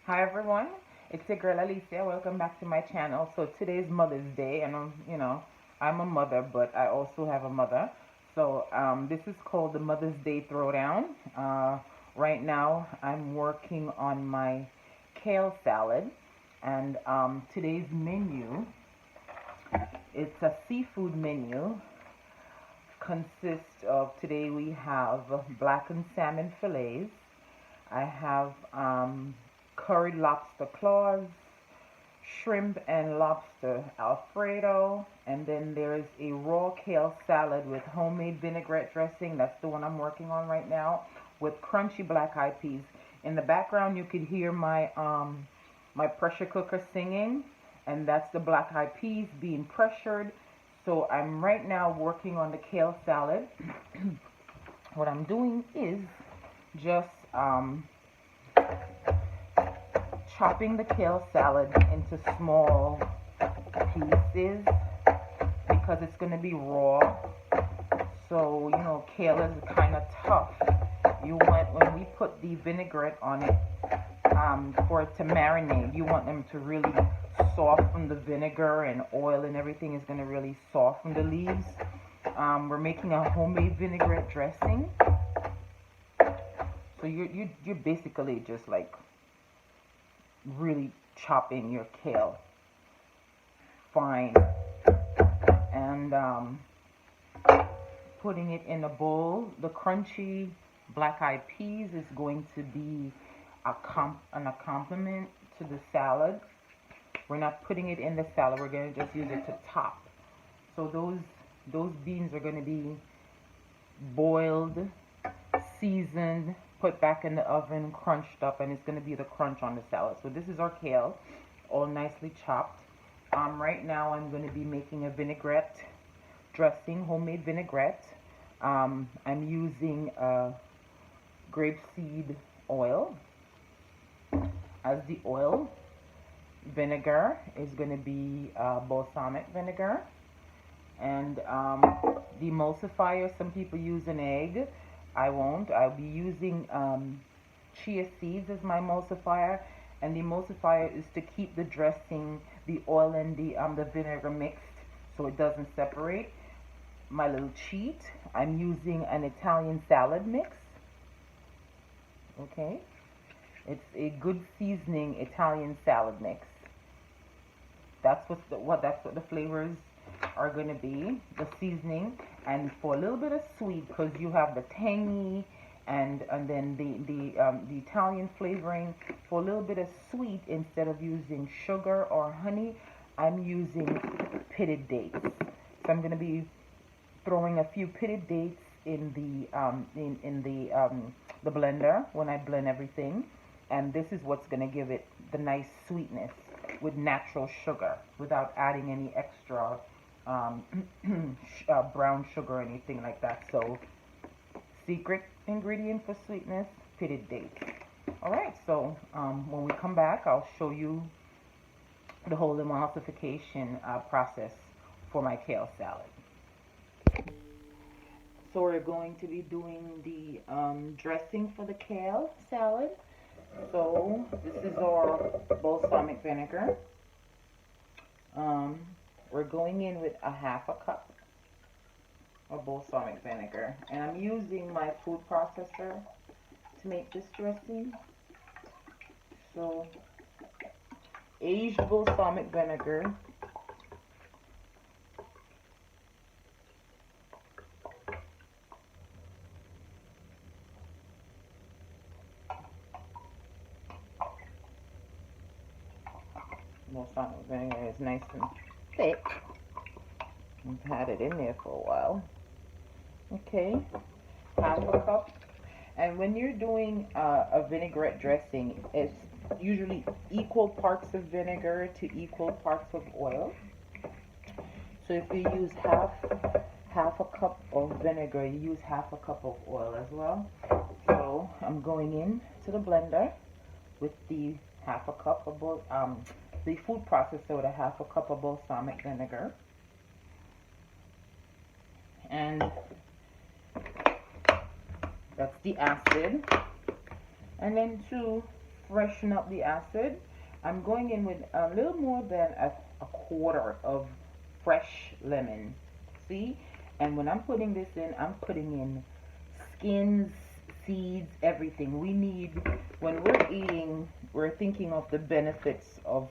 Hi everyone, it's your girl Alicia. Welcome back to my channel. So today's Mother's Day, and I'm a mother, but I also have a mother. So this is called the Mother's Day Throwdown. Right now, I'm working on my kale salad, and today's menu, it's a seafood menu. Consists of today we have blackened salmon fillets. I have curried lobster claws, shrimp and lobster Alfredo, and then there's a raw kale salad with homemade vinaigrette dressing. That's the one I'm working on right now, with crunchy black eyed peas. In the background, you could hear my pressure cooker singing, and that's the black eyed peas being pressured. So I'm right now working on the kale salad. What I'm doing is just chopping the kale salad into small pieces because it's going to be raw. So, kale is kind of tough. You want, when we put the vinaigrette on it, for it to marinate, you want them to really soften the vinegar, and oil and everything is going to really soften the leaves. We're making a homemade vinaigrette dressing. So you're basically just like really chopping your kale fine and putting it in a bowl. The crunchy black eyed peas is going to be an accompaniment to the salad. We're not putting it in the salad, we're going to just use it to top. So those beans are going to be boiled, seasoned, put back in the oven, crunched up, and it's going to be the crunch on the salad. So this is our kale, all nicely chopped. Right now I'm going to be making a vinaigrette dressing, homemade vinaigrette. I'm using grapeseed oil as the oil. Vinegar is going to be balsamic vinegar. And the emulsifier, some people use an egg. I won't. I'll be using chia seeds as my emulsifier. And the emulsifier is to keep the dressing, the oil and the vinegar mixed so it doesn't separate. My little cheat, I'm using an Italian salad mix. Okay, it's a good seasoning Italian salad mix. That's what the flavors are going to be, the seasoning. And for a little bit of sweet, because you have the tangy and then the Italian flavoring, for a little bit of sweet, instead of using sugar or honey, I'm using pitted dates. So I'm going to be throwing a few pitted dates in the blender when I blend everything, and this is what's going to give it the nice sweetness with natural sugar without adding any extra brown sugar or anything like that. So secret ingredient for sweetness, pitted dates. Alright, so when we come back, I'll show you the whole emulsification process for my kale salad. So we're going to be doing the dressing for the kale salad. So this is our balsamic vinegar. We're going in with a half a cup of balsamic vinegar, and I'm using my food processor to make this dressing. So aged balsamic vinegar, balsamic vinegar is nice and thick. I've had it in there for a while. Okay, half a cup. And when you're doing a vinaigrette dressing, it's usually equal parts of vinegar to equal parts of oil. So if you use half a cup of vinegar, you use half a cup of oil as well. So I'm going in to the blender with the half a cup of the food processor with a half a cup of balsamic vinegar. And that's the acid. And then to freshen up the acid, I'm going in with a little more than a quarter of fresh lemon. See? And when I'm putting this in, I'm putting in skins, seeds, everything. We need, when we're eating, we're thinking of the benefits of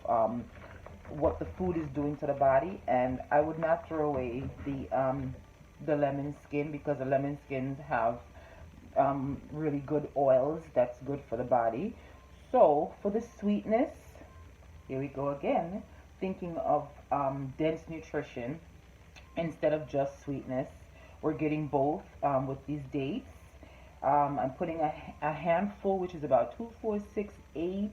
what the food is doing to the body. And I would not throw away the lemon skin, because the lemon skins have really good oils that's good for the body. So for the sweetness, here we go again, thinking of dense nutrition instead of just sweetness. We're getting both with these dates. I'm putting a handful, which is about 2, 4, 6, 8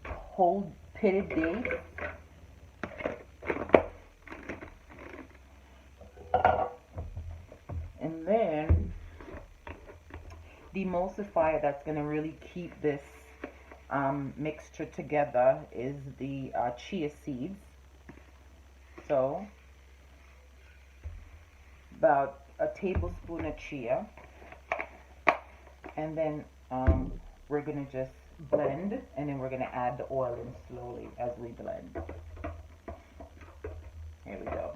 whole pitted dates. And then the emulsifier that's going to really keep this mixture together is the chia seeds. So about a tablespoon of chia, and then we're going to just blend, and then we're going to add the oil in slowly as we blend. Here we go.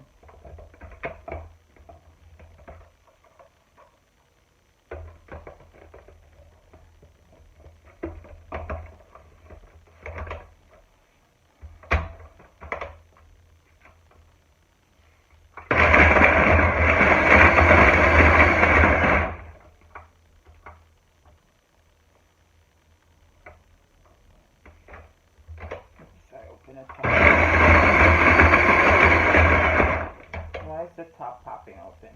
Why is the top popping open?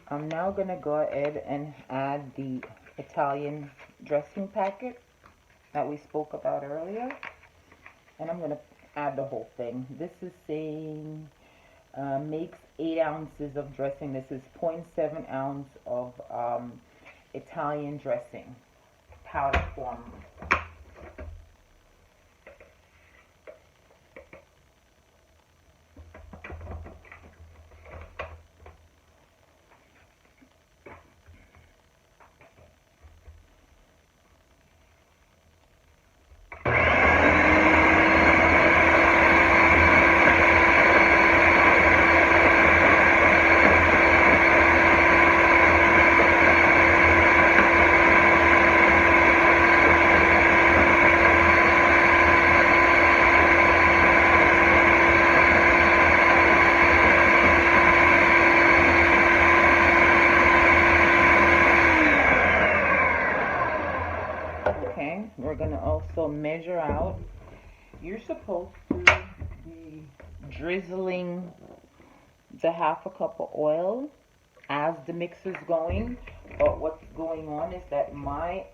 I'm now going to go ahead and add the Italian dressing packet that we spoke about earlier, and I'm going to add the whole thing. This is saying makes 8 ounces of dressing. This is 0.7 ounce of Italian dressing, powder form. We're going to also measure out. You're supposed to be drizzling the half a cup of oil as the mix is going. But what's going on is that my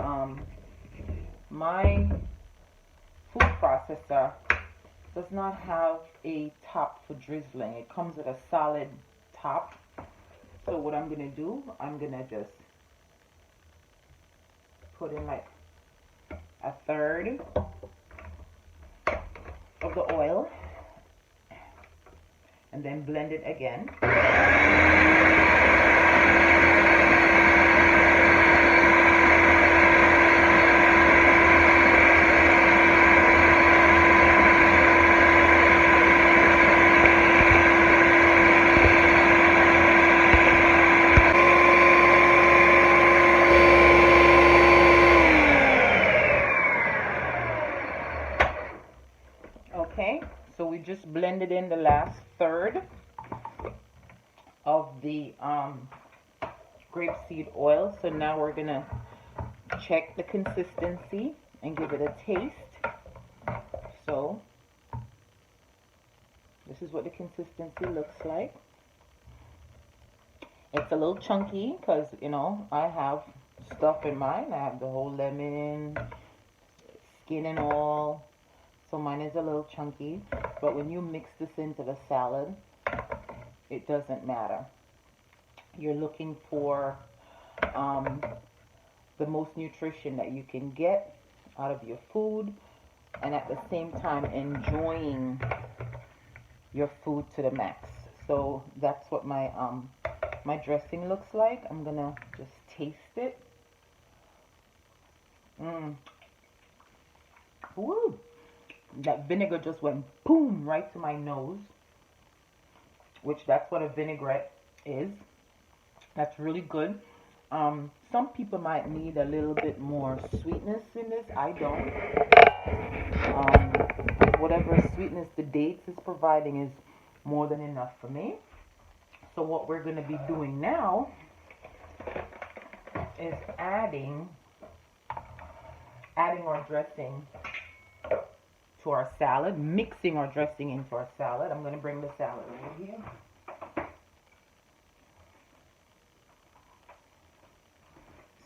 food processor does not have a top for drizzling. It comes with a solid top. So what I'm going to do, I'm going to just put in like a third of the oil, and then blend it again. Okay, so we just blended in the last third of the grapeseed oil. So now we're gonna check the consistency and give it a taste. So this is what the consistency looks like. It's a little chunky because, you know, I have stuff in mine. I have the whole lemon, skin and all. So mine is a little chunky, but when you mix this into the salad, it doesn't matter. You're looking for the most nutrition that you can get out of your food, and at the same time enjoying your food to the max. So that's what my dressing looks like. I'm gonna just taste it. Woo! That vinegar just went boom right to my nose, which that's what a vinaigrette is. That's really good. Some people might need a little bit more sweetness in this. I don't. Whatever sweetness the dates is providing is more than enough for me. So what we're going to be doing now is adding our dressing to our salad, mixing our dressing into our salad. I'm going to bring the salad over here.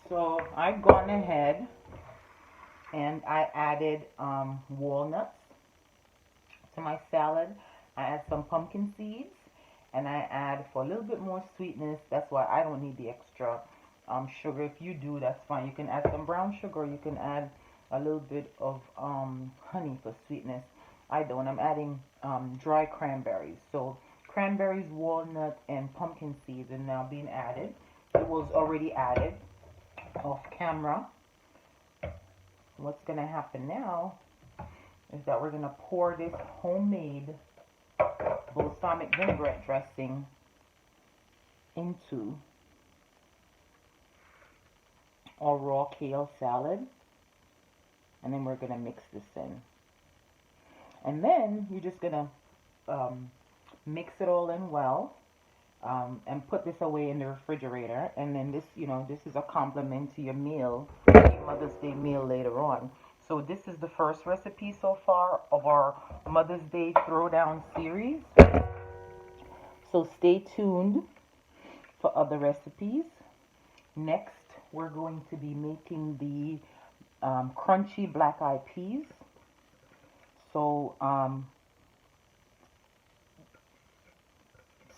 So I've gone ahead and I added walnuts to my salad. I add some pumpkin seeds, and I add, for a little bit more sweetness, that's why I don't need the extra sugar. If you do, that's fine. You can add some brown sugar. You can add a little bit of honey for sweetness. I don't. I'm adding dry cranberries. So cranberries, walnut, and pumpkin seeds are now being added. It was already added off camera. What's going to happen now is that we're going to pour this homemade balsamic vinaigrette dressing into our raw kale salad, and then we're going to mix this in. And then you're just going to mix it all in well, and put this away in the refrigerator. And then this, this is a complement to your meal, your Mother's Day meal later on. So this is the first recipe so far of our Mother's Day Throwdown series. So stay tuned for other recipes. Next, we're going to be making the crunchy black eyed peas. So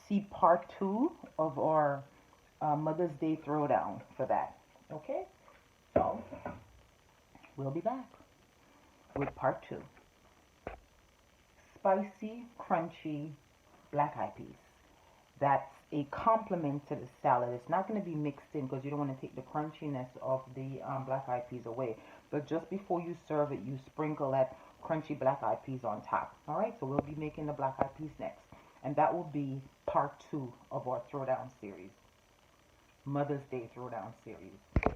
see part 2 of our Mother's Day Throwdown for that. Okay? So we'll be back with part 2. Spicy, crunchy black eyed peas. That's a complement to the salad. It's not going to be mixed in because you don't want to take the crunchiness of the black eyed peas away. But just before you serve it, you sprinkle that crunchy black eyed peas on top. Alright, so we'll be making the black eyed peas next. And that will be part 2 of our Throwdown series. Mother's Day Throwdown series.